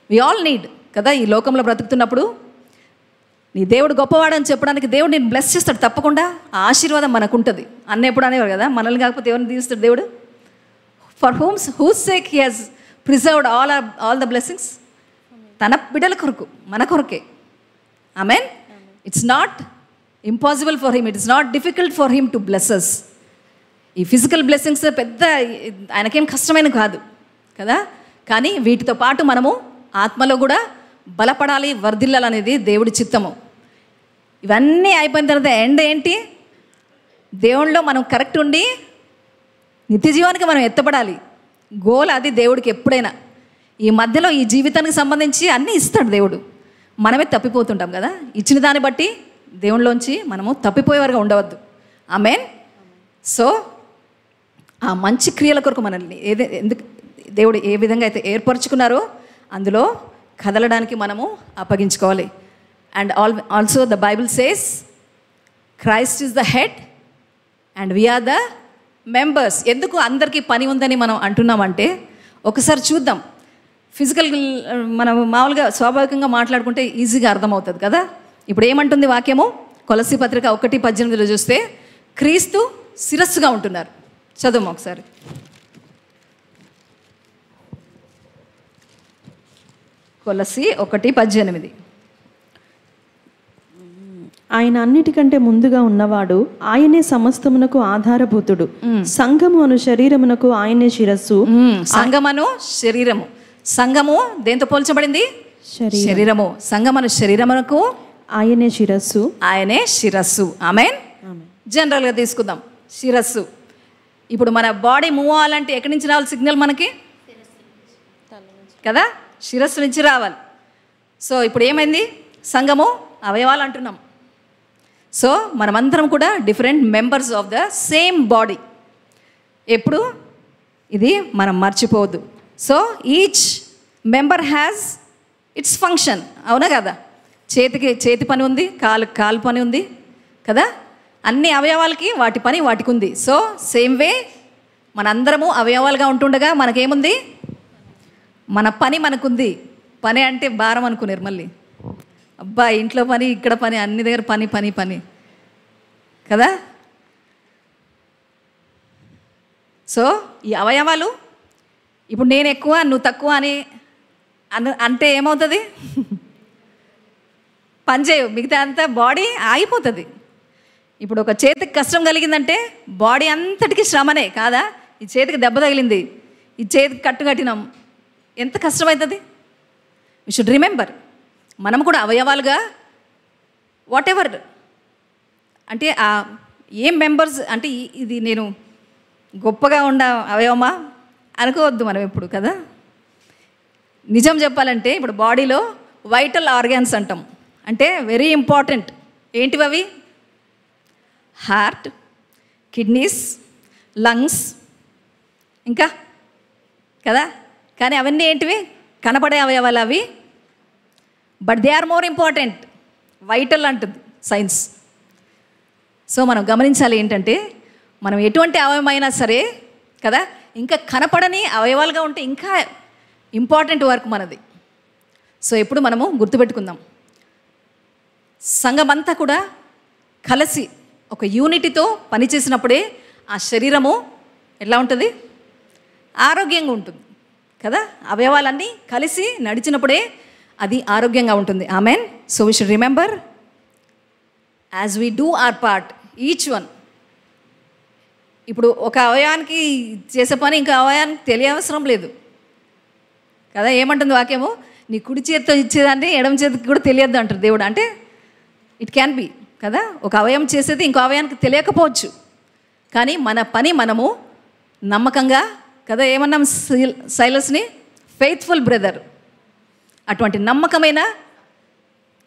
వి ఆల్ నీడ్ కదా. ఈ లోకంలో బ్రతుకుతున్నప్పుడు నీ దేవుడు గొప్పవాడని చెప్పడానికి దేవుడు నేను బ్లెస్ చేస్తాడు తప్పకుండా. ఆ ఆశీర్వాదం మనకు ఉంటుంది. అన్న ఎప్పుడు అనేవారు కదా, మనల్ని కాకపోతే ఎవరిని దీవిస్తాడు దేవుడు? For whose sake he has preserved all the blessings. తన బిడ్డల కొరకు, మన కొరకే. Amen. It's not impossible for him, it is not difficult for him to bless us. ఈ ఫిజికల్ బ్లెస్సింగ్స్ పెద్ద ఆయనకేం కష్టమైన కాదు కదా. కానీ వీటితో పాటు మనము ఆత్మలో కూడా బలపడాలి, వర్ధిల్లాలనేది దేవుడి చిత్తము. ఇవన్నీ అయిపోయిన తర్వాత ఎండ్ ఏంటి? దేవుళ్ళలో మనం కరెక్ట్ ఉండి నిత్య జీవానికి మనం ఎత్తపడాలి. గోల్ అది దేవుడికి ఎప్పుడైనా. ఈ మధ్యలో ఈ జీవితానికి సంబంధించి అన్నీ ఇస్తాడు దేవుడు. మనమే తప్పిపోతుంటాం కదా. ఇచ్చిన దాన్ని బట్టి దేవుళ్ళలోంచి మనము తప్పిపోయేవారుగా ఉండవద్దు. ఆమెన్. సో ఆ మంచి క్రియల కొరకు మనల్ని ఎందుకు దేవుడు ఏ విధంగా అయితే ఏర్పరచుకున్నారో అందులో కదలడానికి మనము అప్పగించుకోవాలి. And also the Bible says Christ is the head and we are the members. ఎందుకు అందరికీ పని ఉందని మనం అంటున్నామంటే ఒకసారి చూద్దాం. ఫిజికల్ మనం మామూలుగా స్వాభావికంగా మాట్లాడుకుంటే ఈజీగా అర్థమవుతుంది కదా. ఇప్పుడు ఏమంటుంది వాక్యము? కొలస్సీ పత్రిక 1:18 చూస్తే క్రీస్తు శిరస్సుగా ఉంటున్నారు. చదువు ఒకసారి. కొలస్సీ 1:18. ఆయన అన్నిటికంటే ముందుగా ఉన్నవాడు, ఆయనే సమస్తమునకు ఆధారభూతుడు. సంఘము అను శరీరమునకు ఆయనే శిరస్సు. సంఘమను శరీరము. సంఘము దేంతో పోల్చబడింది? శరీరము. సంఘమను శరీరమునకు ఆయనే శిరస్సు. ఆయనే శిరస్సు. ఆమేన్. జనరల్గా తీసుకుందాం శిరస్సు. ఇప్పుడు మన బాడీ మూవ్ అవ్వాలంటే ఎక్కడి నుంచి రావాలి సిగ్నల్ మనకి? కదా, శిరస్సు నుంచి రావాలి. సో ఇప్పుడు ఏమైంది? సంఘము అవయవాలు అంటున్నాం. సో మనమందరం కూడా different members of the same body. ఎప్పుడు ఇది మనం మర్చిపోవద్దు. So each member has its function. అవునా కదా? చేతికి చేతి పని ఉంది, కాలు పని ఉంది కదా. అన్ని అవయవాలకి వాటి పని వాటికి ఉంది. సో సేమ్ వే మనందరము అవయవాలుగా ఉంటుండగా మనకేముంది? మన పని మనకుంది. పని అంటే భారం అనుకున్నారు మళ్ళీ. అబ్బా ఇంట్లో పని, ఇక్కడ పని, అన్ని దగ్గర పని పని పని కదా. సో ఈ అవయవాలు ఇప్పుడు నేను ఎక్కువ నువ్వు తక్కువ అని అంటే ఏమవుతుంది? పని చేయవు, మిగతా అంతా బాడీ ఆగిపోతుంది. ఇప్పుడు ఒక చేతికి కష్టం కలిగిందంటే బాడీ అంతటికీ శ్రమనే కాదా? ఈ చేతికి దెబ్బ తగిలింది, ఈ చేతికి కట్టు కట్టినాం, ఎంత కష్టమవుతుంది? వి షుడ్ రిమెంబర్ మనం కూడా అవయవాలుగా వాట్ ఎవర్ అంటే ఏం మెంబర్స్ అంటే ఇది నేను గొప్పగా ఉన్న అవయవమా అనుకోవద్దు మనం ఎప్పుడు కదా. నిజం చెప్పాలంటే ఇప్పుడు బాడీలో వైటల్ ఆర్గాన్స్ అంటాం, అంటే వెరీ ఇంపార్టెంట్. ఏంటివి అవి? హార్ట్, కిడ్నీస్, లంగ్స్, ఇంకా కదా. కానీ అవన్నీ ఏంటివి? కనపడే అవయవాలు అవి. But they are more important. Vital అంటుంది సైన్స్. సో మనం గమనించాలి ఏంటంటే మనం ఎటువంటి అవయవమైనా సరే కదా, ఇంకా కనపడని అవయవాలుగా ఉంటే ఇంకా ఇంపార్టెంట్ వర్క్ మనది. సో ఎప్పుడు మనము గుర్తుపెట్టుకుందాం, సంఘమంతా కూడా కలిసి ఒక యూనిటీతో పనిచేసినప్పుడే ఆ శరీరము ఎలా ఉంటుంది? ఆరోగ్యంగా ఉంటుంది కదా. అవయవాలన్నీ కలిసి నడిచినప్పుడే అది ఆరోగ్యంగా ఉంటుంది. Amen. So we should remember as we do our part each one. ఇప్పుడు ఒక అవయవానికి చేసే పని ఇంకో అవయవానికి తెలియవసరం లేదు కదా. ఏమంటుంది వాక్యము? నీ కుడి చేతితో ఇచ్చేదాన్ని ఎడమ చేతికి కూడా తెలియద్దు అంటారు దేవుడు. అంటే ఇట్ క్యాన్ బి కదా, ఒక అవయవం చేసేది ఇంకో అవయానికి తెలియకపోవచ్చు, కానీ మన పని మనము నమ్మకంగా కదా. ఏమన్నాం సైలస్ని? Faithful brother. అటువంటి నమ్మకమైన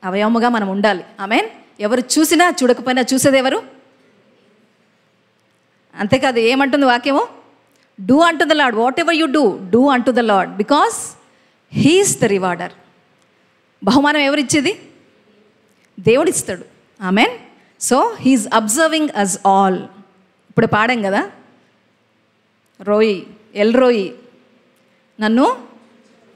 అవయవముగా మనం ఉండాలి. ఆమెన్. ఎవరు చూసినా చూడకపోయినా చూసేది ఎవరు? అంతేకాదు ఏమంటుంది వాక్యము? Do unto the lord whatever you do unto the lord because he's the rewarder. బహుమానం ఎవరిచ్చేది? దేవుడు ఇస్తాడు. Amen. So he's observing us all. ఇప్పుడు పాడాం కదా, రోయి ఎల్ రోయి, నన్ను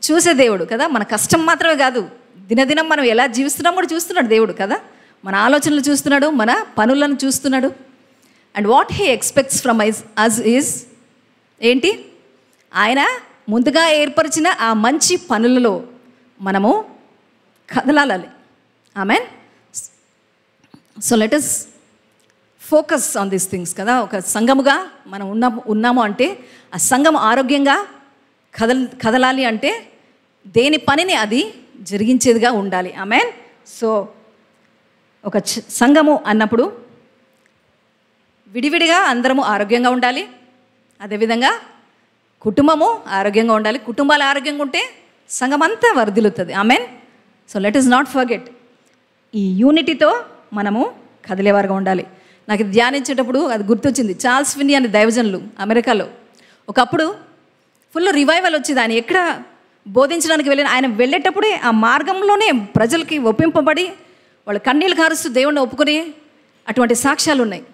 చూసే దేవుడు కదా. మన కష్టం మాత్రమే కాదు, దినదినం మనం ఎలా జీవిస్తున్నాం కూడా చూస్తున్నాడు దేవుడు కదా. మన ఆలోచనలు చూస్తున్నాడు, మన పనులను చూస్తున్నాడు. And what he expects from us is ఏంటి? ఆయన ముందుగా ఏర్పరిచిన ఆ మంచి పనులలో మనము కదలాలి. Amen. So let us focus on these things కదా. ఒక సంఘముగా మనం ఉన్నాము అంటే ఆ సంఘం ఆరోగ్యంగా కదలాలి అంటే దేని పనిని అది జరిగించేదిగా ఉండాలి. ఆమెన్. సో ఒక సంఘము అన్నప్పుడు విడివిడిగా అందరము ఆరోగ్యంగా ఉండాలి. అదేవిధంగా కుటుంబము ఆరోగ్యంగా ఉండాలి. కుటుంబాలు ఆరోగ్యంగా ఉంటే సంఘం అంతా వర్ధిల్లుతుంది. Amen. So let us not forget ఈ యూనిటీతో మనము కదిలేవారుగా ఉండాలి. నాకు ధ్యానించేటప్పుడు అది గుర్తొచ్చింది. చార్ల్స్ ఫిన్నీ అనే దైవజనులు అమెరికాలో ఒకప్పుడు ఫుల్ రివైవల్ వచ్చేది. ఆయన ఎక్కడ బోధించడానికి వెళ్ళిన ఆయన వెళ్ళేటప్పుడే ఆ మార్గంలోనే ప్రజలకి ఒప్పింపబడి వాళ్ళు కన్నీళ్ళు కారుస్తూ దేవుణ్ణి ఒప్పుకొని అటువంటి సాక్ష్యాలు ఉన్నాయి.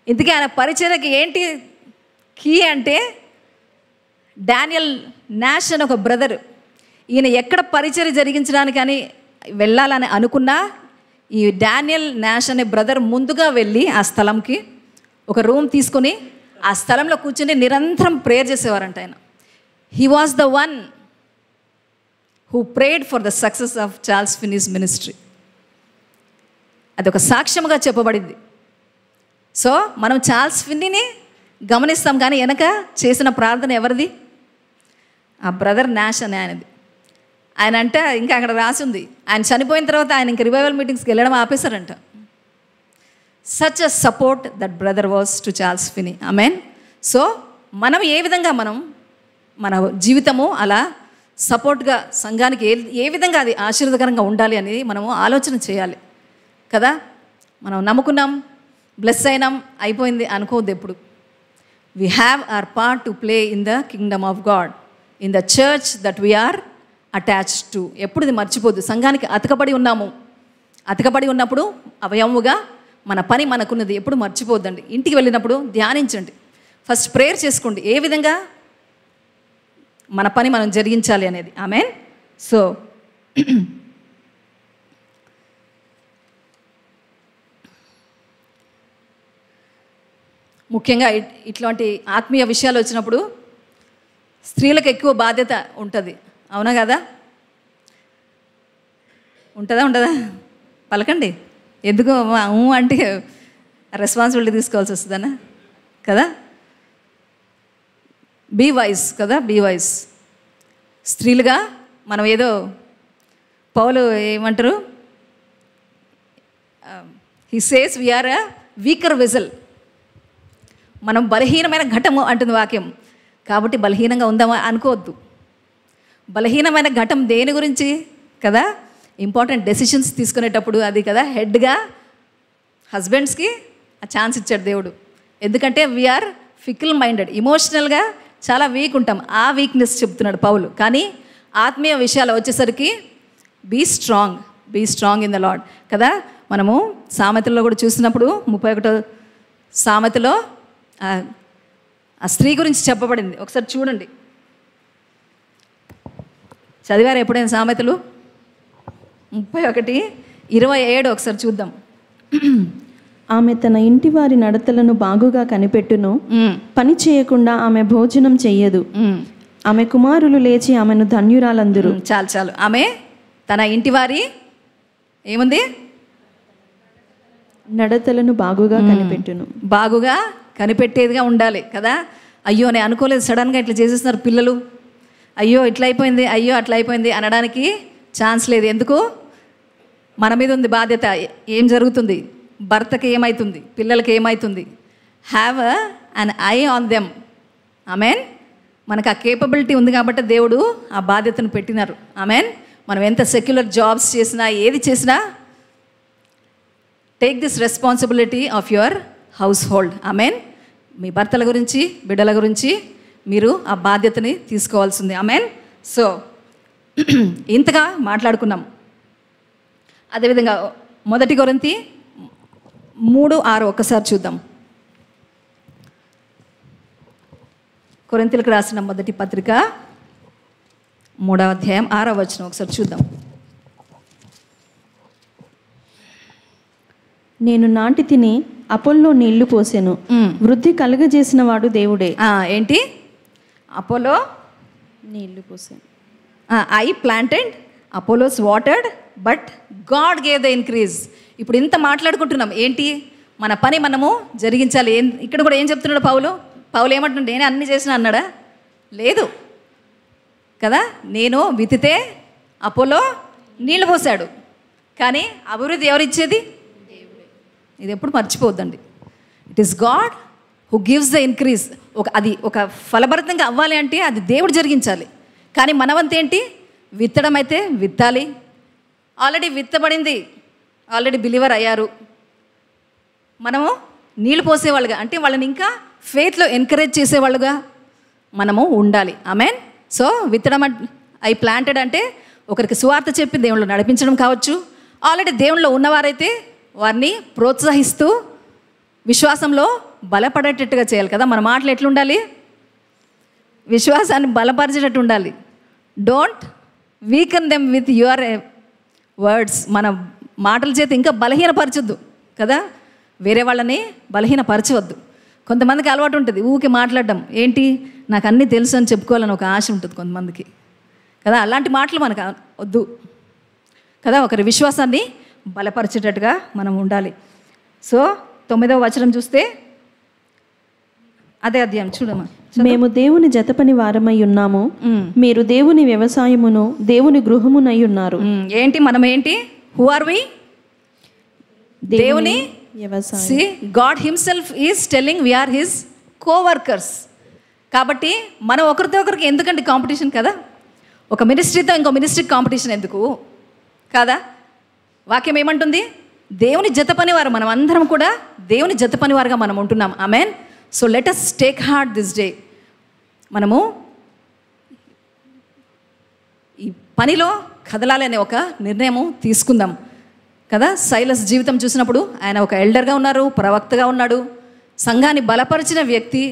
ఇందుకే ఆయన పరిచర్యకి ఏంటి కీ అంటే డానియల్ నాష్ అని ఒక బ్రదర్, ఈయన ఎక్కడ పరిచర్య జరిగించడానికి అని వెళ్ళాలని అనుకున్నా ఈ డానియల్ నాష్ అనే బ్రదర్ ముందుగా వెళ్ళి ఆ స్థలంకి ఒక రూమ్ తీసుకొని ఆ స్థలంలో కూర్చొని నిరంతరం ప్రేయర్ చేసేవారంట ఆయన. He was the one who prayed for the success of Charles Finney's ministry. అదొక సాక్ష్యంగా చెప్పబడింది. సో మనం చార్ల్స్ ఫిన్నీని గమనిస్తాం, కానీ వెనక చేసిన ప్రార్థన ఎవరిది? ఆ బ్రదర్ నాష్ అని ఆయనది. ఆయన అంటే ఇంకా అక్కడ రాసి ఉంది, ఆయన చనిపోయిన తర్వాత ఆయన ఇంకా రివైవల్ మీటింగ్స్కి వెళ్ళడం ఆపేశారంట. Such a support that brother was to Charles Finney. Amen. So మనం ఏ విధంగా మన జీవితము అలా సపోర్ట్గా సంఘానికి ఏ విధంగా అది ఆశీర్వదకరంగా ఉండాలి అనేది మనము ఆలోచన చేయాలి కదా. మనం నమ్ముకున్నాం, బ్లెస్ అయినాం, అయిపోయింది అనుకోవద్దు ఎప్పుడు. We have our part to play in the kingdom of God, in the church that we're attached to. ఎప్పుడు ఇది మర్చిపోద్దు. సంఘానికి అతకబడి ఉన్నాము. అతకబడి ఉన్నప్పుడు అవయముగా మన పని మనకున్నది ఎప్పుడు మర్చిపోద్దండి. ఇంటికి వెళ్ళినప్పుడు ధ్యానించండి, ఫస్ట్ ప్రేయర్ చేసుకోండి ఏ విధంగా మన పని మనం జరిగించాలి అనేది. ఆమెన్. సో ముఖ్యంగా ఇట్లాంటి ఆత్మీయ విషయాలు వచ్చినప్పుడు స్త్రీలకు ఎక్కువ బాధ్యత ఉంటుంది. అవునా కదా? ఉంటుందా? పలకండి. ఎందుకు అంటే రెస్పాన్సిబిలిటీ తీసుకోవాల్సి వస్తుందనా కదా. బీ వైస్ కదా, బీ వైస్. స్త్రీలుగా మనం ఏదో పౌలు ఏమంటారు, he says we're a weaker vessel. మనం బలహీనమైన ఘటము అంటుంది వాక్యం. కాబట్టి బలహీనంగా ఉందామా అనుకోవద్దు. బలహీనమైన ఘటం దేని గురించి కదా, ఇంపార్టెంట్ డెసిషన్స్ తీసుకునేటప్పుడు అది కదా. హెడ్గా హస్బెండ్స్కి ఆ ఛాన్స్ ఇచ్చాడు దేవుడు. ఎందుకంటే వీఆర్ ఫికిల్ మైండెడ్, ఇమోషనల్గా చాలా వీక్ ఉంటాం. ఆ వీక్నెస్ చెప్తున్నాడు పౌలు. కానీ ఆత్మీయ విషయాలు వచ్చేసరికి be strong in the Lord కదా. మనము సామెతల్లో కూడా చూసినప్పుడు 31వ సామెతలో ఆ స్త్రీ గురించి చెప్పబడింది. ఒకసారి చూడండి, చదివారు ఎప్పుడైనా సామెతలు 31:27 ఒకసారి చూద్దాం. ఆమె తన ఇంటి వారి నడతలను బాగుగా కనిపెట్టును, పని చేయకుండా ఆమె భోజనం చెయ్యదు. ఆమె కుమారులు లేచి ఆమెను ధన్యురాలందురు. చాలు. ఆమె తన ఇంటి వారి ఏముంది, నడతలను బాగుగా కనిపెట్టును. బాగుగా కనిపెట్టేదిగా ఉండాలి కదా. అయ్యో నేను అనుకోలేదు, సడన్గా ఇట్లా చేసేస్తున్నారు పిల్లలు, అయ్యో ఇట్లా అయిపోయింది, అయ్యో అట్లా అయిపోయింది అనడానికి ఛాన్స్ లేదు. ఎందుకు? మన మీద ఉంది బాధ్యత. ఏం జరుగుతుంది, భర్తకి ఏమవుతుంది, పిల్లలకి ఏమవుతుంది, have an I on them. Amen. మనకు ఆ కేపబిలిటీ ఉంది కాబట్టి దేవుడు ఆ బాధ్యతను పెట్టినారు. ఆమెన్. మనం ఎంత సెక్యులర్ జాబ్స్ చేసినా ఏది చేసినా take this responsibility of your household. Amen. మీ భర్తల గురించి, బిడ్డల గురించి మీరు ఆ బాధ్యతని తీసుకోవాల్సింది. ఆమెన్. సో ఇంతగా మాట్లాడుకున్నాం. అదేవిధంగా 1 కొరింథీ 3:6 ఒక్కసారి చూద్దాం. కొరింథీలకు రాసిన మొదటి పత్రిక 3వ అధ్యాయం 6వ వచనం ఒకసారి చూద్దాం. నేను నాటి తిని అపోల్లో నీళ్లు పోసెను, వృద్ధి కలుగజేసిన వాడు దేవుడే. ఏంటి? అపోలో నీళ్లు పోసాను. I planted, Apollos watered, but God gave the increase. ఇప్పుడు ఇంత మాట్లాడుకుంటున్నాం. ఏంటి? మన పని మనము జరిగించాలి. ఇక్కడ కూడా ఏం చెప్తున్నాడు పౌలు ఏమంటున్నాడు? నేనే అన్ని చేసిన అన్నాడా? లేదు కదా. నేను విత్తితే అపోలో నీళ్ళు పోసాడు, కానీ అభివృద్ధి ఎవరిచ్చేది? ఇది ఎప్పుడు మర్చిపోవద్దండి. It is God who gives the increase. అది ఒక ఫలభరితంగా అవ్వాలి అంటే అది దేవుడు జరిగించాలి. కానీ మనవంత ఏంటి? విత్తడం అయితే విత్తాలి. ఆల్రెడీ విత్తబడింది, ఆల్రెడీ బిలీవర్ అయ్యారు. మనము నీళ్ళు పోసేవాళ్ళుగా, అంటే వాళ్ళని ఇంకా ఫెయిత్లో ఎంకరేజ్ చేసేవాళ్ళుగా మనము ఉండాలి. ఆమెన్. సో విత్తడం ఐ ప్లాంటెడ్ అంటే ఒకరికి సువార్త చెప్పి దేవుళ్ళు నడిపించడం కావచ్చు. ఆల్రెడీ దేవుళ్ళు ఉన్నవారైతే వారిని ప్రోత్సహిస్తూ విశ్వాసంలో బలపడేటట్టుగా చేయాలి కదా. మన మాటలు ఎట్లుండాలి? విశ్వాసాన్ని బలపరిచేటట్టు ఉండాలి. Don't weaken them with your words. మన మాటల చేత ఇంకా బలహీనపరచొద్దు కదా, వేరే వాళ్ళని బలహీనపరచవద్దు. కొంతమందికి అలవాటు ఉంటుంది ఊకే మాట్లాడడం, ఏంటి నాకు అన్నీ తెలుసు అని చెప్పుకోవాలని ఒక ఆశ ఉంటుంది కొంతమందికి కదా. అలాంటి మాటలు మనకు వద్దు కదా. ఒకరి విశ్వాసాన్ని బలపరిచేటట్టుగా మనం ఉండాలి. సో 9వ వచనం చూస్తే, అదే అధ్యాయం చూడమ్మా. మేము దేవుని జతపని వారమై ఉన్నాము, మీరు దేవుని వ్యవసాయమును దేవుని గృహమునై ఉన్నారు. ఏంటి మనం ఏంటి? Who are we? దేవుని వ్యవసాయం. See, God himself is telling we are his co-workers. కాబట్టి మనం ఒకరితో ఒకరికి ఎందుకంటే కాంపిటీషన్ కదా. ఒక మినిస్ట్రీతో ఇంకో మినిస్ట్రీకి కాంపిటీషన్ ఎందుకు కాదా? వాక్యం ఏమంటుంది? దేవుని జత పనివారు మనం అందరం కూడా దేవుని జత పనివారుగా మనం ఉంటున్నాం. Amen. So let us take heart this day. మనము ఈ పనిలో కదలాలి అనే ఒక నిర్ణయము తీసుకుందాం కదా. సైలస్ జీవితం చూసినప్పుడు ఆయన ఒక ఎల్డర్గా ఉన్నారు, ప్రవక్తగా ఉన్నాడు, సంఘాన్ని బలపరిచిన వ్యక్తి,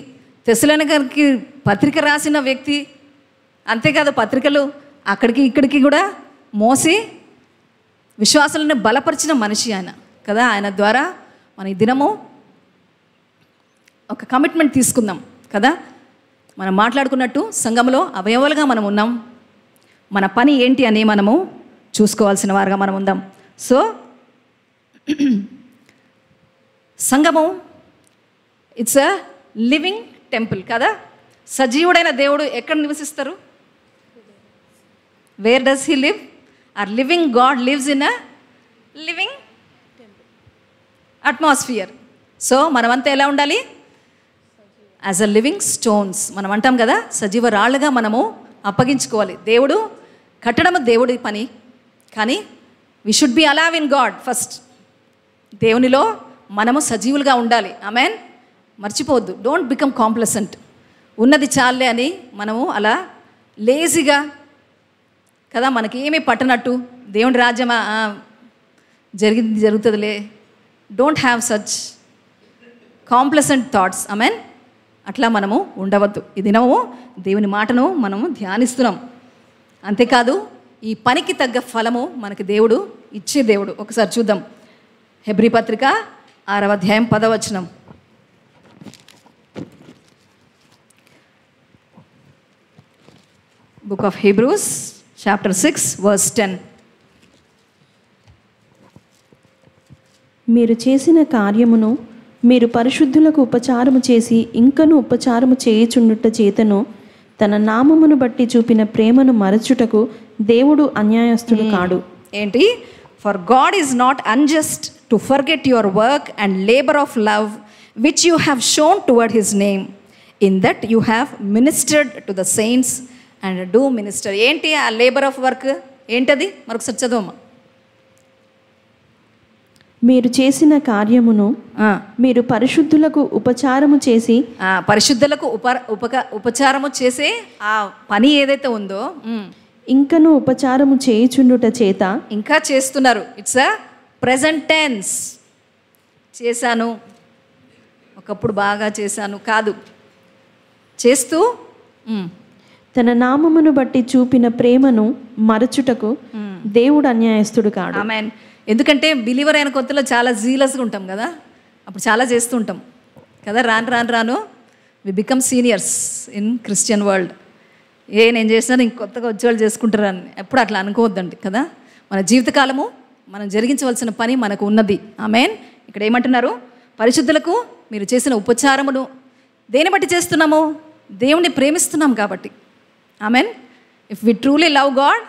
తెస్సలోనికీయులకి పత్రిక రాసిన వ్యక్తి. అంతేకాదు పత్రికలు అక్కడికి ఇక్కడికి కూడా మోసి విశ్వాసాలను బలపరిచిన మనిషి ఆయన కదా. ఆయన ద్వారా మన ఈ దినము ఒక కమిట్మెంట్ తీసుకుందాం కదా. మనం మాట్లాడుకున్నట్టు సంఘంలో అవయవాలుగా మనం ఉన్నాం. మన పని ఏంటి అని మనము చూసుకోవాల్సిన వారుగా మనం ఉందాం. సో సంఘము ఇట్స్ అ లివింగ్ టెంపుల్ కదా. సజీవుడైన దేవుడు ఎక్కడ నివసిస్తారు? Where does he live? Our living God lives in a living atmosphere. So మనమంతా ఎలా ఉండాలి? As a living stones. మనం అంటాం కదా, సజీవ రాళ్ళుగా మనము అప్పగించుకోవాలి. దేవుడు కట్టడము దేవుడి పని, కానీ we should be alive in God first. దేవునిలో మనము సజీవులుగా ఉండాలి. ఆమెన్. మర్చిపోవద్దు. Don't become complacent. ఉన్నది చాలే అని మనము అలా లేజీగా కదా, మనకి ఏమీ పట్టనట్టు దేవుని రాజ్యమా జరుగుతుందిలే. Don't have such complacent thoughts. Amen. అట్లా మనము ఉండవద్దు. ఈ దినము దేవుని మాటను మనము ధ్యానిస్తున్నాం. అంతేకాదు ఈ పనికి తగ్గ ఫలము మనకి దేవుడు ఇచ్చే దేవుడు. ఒకసారి చూద్దాం. హెబ్రీ పత్రిక 6వ అధ్యాయం 10వ వచనం. Book of Hebrews chapter 6 verse 10. మీరు చేసిన కార్యమును మీరు పరిశుద్ధులకు ఉపచారము చేసి ఇంకను ఉపచారము చేయుచుండుట చేతను తన నామమును బట్టి చూపిన ప్రేమను మరచుటకు దేవుడు అన్యాయస్తుడు కాడు. ఏంటి? For God is not unjust to forget your work and labour of love which you have shown towards his name in that you have ministered to the saints and do minister. ఏంటి ఆ labour of work? ఏంటది? మరొకసారి చదవమ్మా. మీరు చేసిన కార్యమును మీరు పరిశుద్ధులకు ఉపచారము చేసి, పరిశుద్ధులకు ఉపచారము చేసే ఆ పని ఏదైతే ఉందో ఇంకను ఉపచారము చేయుచుండుట చేత, ఇంకా చేస్తున్నారు. It's a present tense. చేశాను, ఒకప్పుడు బాగా చేశాను కాదు, చేస్తూ తన నామమును బట్టి చూపిన ప్రేమను మరచుటకు దేవుడు అన్యాయస్తుడు కాడు. ఆమేన్. ఎందుకంటే బిలీవర్ అయిన కొత్తలో చాలా జీలస్గా ఉంటాం కదా, అప్పుడు చాలా చేస్తూ ఉంటాం కదా. రాను we become seniors in Christian world. నేను చేసినా ఇంక కొత్తగా వచ్చేవాళ్ళు చేసుకుంటారని ఎప్పుడు అట్లా అనుకోవద్దండి కదా. మన జీవితకాలము మనం జరిగించవలసిన పని మనకు ఉన్నది. ఆమేన్. ఇక్కడ ఏమంటున్నారు? పరిశుద్ధులకు మీరు చేసిన ఉపచారమును దేని బట్టి చేస్తున్నాము? దేవుని ప్రేమిస్తున్నాం కాబట్టి. Amen. If we truly love God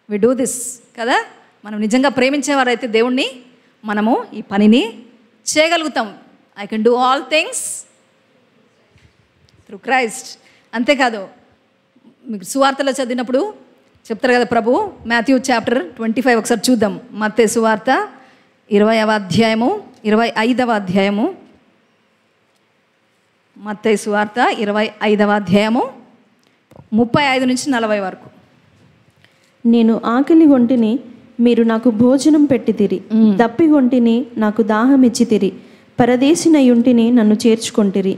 we do this కదా. మనం నిజంగా ప్రేమించేవారైతే దేవుణ్ణి మనము ఈ పనిని చేయగలుగుతాం. I can do all things through Christ. అంతేకాదు మీకు సువార్తలో చదివినప్పుడు చెప్తారు కదా ప్రభు. మాథ్యూ చాప్టర్ 25 ఒకసారి చూద్దాం. మత్తయి సువార్త 20వ అధ్యాయము 25వ అధ్యాయము. మత్తయి సువార్త 25వ అధ్యాయము 35 నుంచి 40 వరకు. నేను ఆకలి గొంటిని, మీరు నాకు భోజనం పెట్టితిరి. దప్పిగొంటిని, నాకు దాహం ఇచ్చితిరి. పరదేశినయుంటిని, నన్ను చేర్చుకొంటిరి.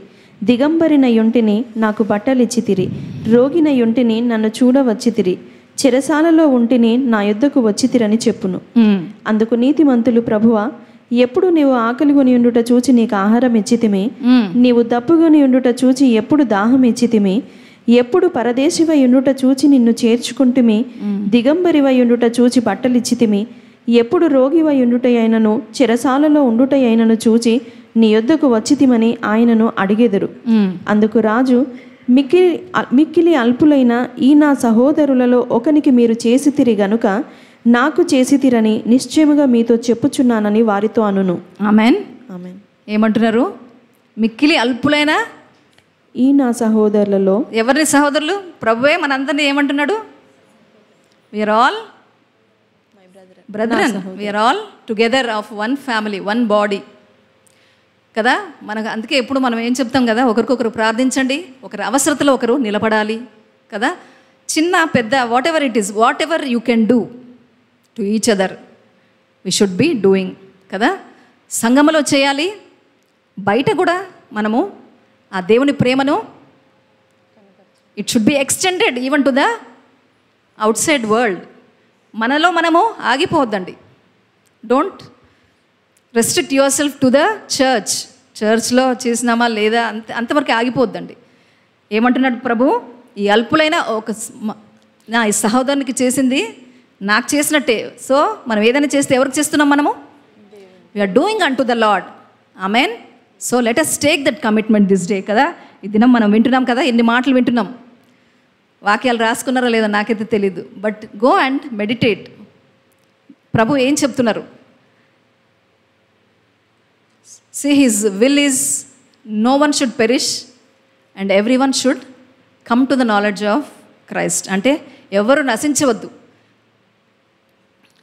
దిగంబరినయుంటిని నాకు బట్టలిచ్చితిరి, రోగినయుంటిని నన్ను చూడవచ్చితిరి, చెరసాలలో ఉంటిని నా యొద్దకు వచ్చితిరని చెప్పును. అందుకు నీతిమంతులు, ప్రభువా, ఎప్పుడు నీవు ఆకలిగొని ఉండుట చూచి నీకు ఆహారం ఇచ్చితిమి, నీవు దప్పుకొని ఉండుట చూచి ఎప్పుడు దాహం ఇచ్చితిమి, ఎప్పుడు పరదేశివై ఉండుట చూచి నిన్ను చేర్చుకుంటుమి, దిగంబరివై ఉండుట చూచి బట్టలిచ్చితిమి, ఎప్పుడు రోగివై ఉండుట అయినను చెరసాలలో ఉండుట అయినను చూచి నీ యొద్దకు వచ్చితిమని ఆయనను అడిగెదరు. అందుకు రాజు, మిక్కిలి అల్పులైన ఈ నా సహోదరులలో ఒకనికి మీరు చేసితిరి గనుక నాకు చేసితిరని నిశ్చయముగా మీతో చెప్పుచున్నానని వారితో అనును. ఆమెన్. ఆమెన్. ఏమంటున్నారు? మిక్కిలి అల్పులైన ఈ నా సహోదరులలో. ఎవరిని సహోదరులు? ప్రభువే మనందరినీ ఏమంటున్నాడు? We're all brethren, we're all together of one family, one body కదా. మనకు అందుకే ఎప్పుడు మనం ఏం చెప్తాం కదా, ఒకరికొకరు ప్రార్థించండి, ఒకరి అవసరతలో ఒకరు నిలబడాలి కదా. చిన్న పెద్ద whatever it is, whatever you can do to each other we should be doing కదా. సంఘములో చేయాలి, బయట కూడా మనము ఆ దేవుని ప్రేమను it should be extended even to the outside world. మనలో మనము ఆగిపోవద్దండి. Don't restrict yourself to the చర్చ్లో చేసినామా లేదా అంతవరకు ఆగిపోవద్దండి. ఏమంటున్నాడు ప్రభు? ఈ అల్పులైన నా ఈ సహోదరునికి చేసింది నాకు చేసినట్టే. సో మనం ఏదైనా చేస్తే ఎవరికి చేస్తున్నాం? మనము we're doing unto the Lord. Amen. So let us take that commitment this day కదా. ఈ దినం మనం వింటున్నాం కదా, ఎన్ని మాటలు వింటున్నాం. వాక్యాలు రాసుకున్నారో లేదో నాకైతే తెలీదు, బట్ గో అండ్ మెడిటేట్. ప్రభు ఏం చెప్తున్నారు? See, his will is no one should perish and everyone should come to the knowledge of Christ. అంటే ఎవరు నశించవద్దు,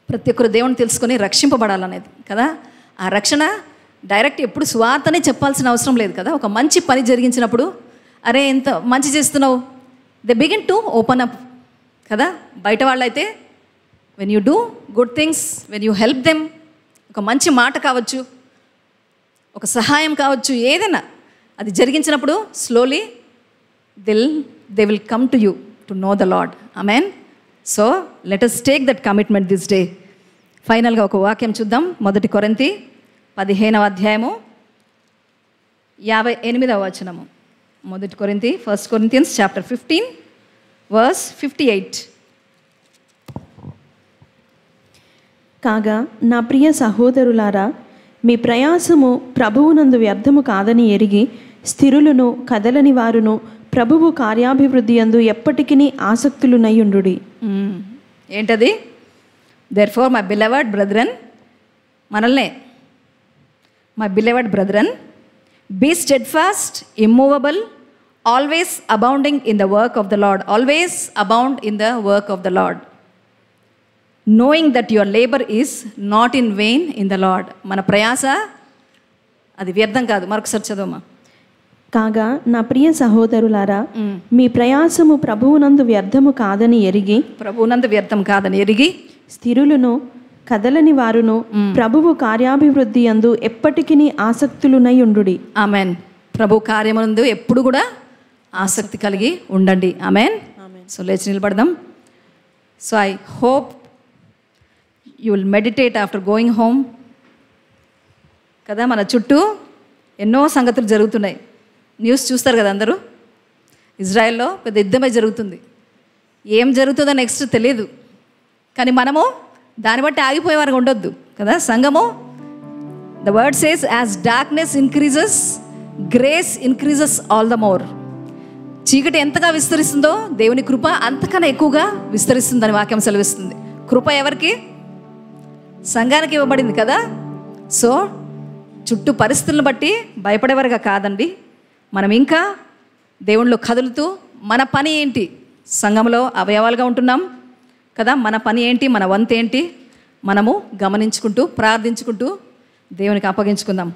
ప్రతి ఒక్కరు దేవుని తెలుసుకొని రక్షింపబడాలనేది కదా. ఆ రక్షణ డైరెక్ట్ ఎప్పుడు స్వార్థనే చెప్పాల్సిన అవసరం లేదు కదా. ఒక మంచి పని జరిగించినప్పుడు, అరే ఎంత మంచి చేస్తున్నావు, they begin to open up కదా. బయట వాళ్ళైతే when you do good things, when you help them, ఒక మంచి మాట కావచ్చు, ఒక సహాయం కావచ్చు, ఏదైనా అది జరిగించినప్పుడు slowly they will come to you to know the Lord. Amen. So let us take that commitment this day. ఫైనల్గా ఒక వాక్యం చూద్దాం. 1 కొరింథీ 15వ అధ్యాయము 58వ వచనము. 1 కొరింథీ, 1 Corinthians chapter 15 verse 58. కాగా నా ప్రియ సహోదరులారా, మీ ప్రయాసము ప్రభువునందు వ్యర్థము కాదని ఎరిగి స్థిరులను కదలని వారును ప్రభువు కార్యాభివృద్ధి యందు ఎప్పటికీ ఆసక్తులునయ్యుండుడి. ఏంటది? therefore my beloved brethren, మనల్నే my beloved brethren, be steadfast, immovable, always abounding in the work of the Lord. Always abound in the work of the Lord, knowing that your labor is not in vain in the Lord. మన ప్రయాస అది వ్యర్థం కాదు. మరొకసారి చదవమా. కాగా నా ప్రియ సహోదరులారా, మీ ప్రయాసము ప్రభువునందు వ్యర్థము కాదని ఎరిగి, ప్రభువునందు వ్యర్థం కాదని ఎరిగి స్థిరులను కదలని వారును ప్రభువు కార్యాభివృద్ధి యందు ఎప్పటికీ ఆసక్తులునై ఉండుడి. ఆమెన్. ప్రభు కార్యమునందు ఎప్పుడు కూడా ఆసక్తి కలిగి ఉండండి. ఆమెన్. సో లేచి నిలబడదాం. So I hope you will meditate after going home కదా. మన చుట్టూ ఎన్నో సంగతులు జరుగుతున్నాయి. న్యూస్ చూస్తారు కదా అందరూ. ఇజ్రాయెల్లో పెద్ద యుద్ధమే జరుగుతుంది. ఏం జరుగుతుందో నెక్స్ట్ తెలియదు, కానీ మనము దాన్ని బట్టి ఆగిపోయేవారు ఉండొద్దు కదా. సంఘము, the word says, as darkness increases grace increases all the more. చీకటి ఎంతగా విస్తరిస్తుందో దేవుని కృప అంతకన్నా ఎక్కువగా విస్తరిస్తుందని వాక్యం సెలవిస్తుంది. కృప ఎవరికి? సంఘానికి ఇవ్వబడింది కదా. సో చుట్టూ పరిస్థితులను బట్టి భయపడేవారుగా కాదండి, మనం ఇంకా దేవుళ్ళు కదులుతూ మన పని ఏంటి, సంఘంలో అవయవాలుగా ఉంటున్నాం కదా, మన పని ఏంటి, మన వంతు ఏంటి, మనము గమనించుకుంటూ ప్రార్థించుకుంటూ దేవునికి అప్పగించుకుందాం.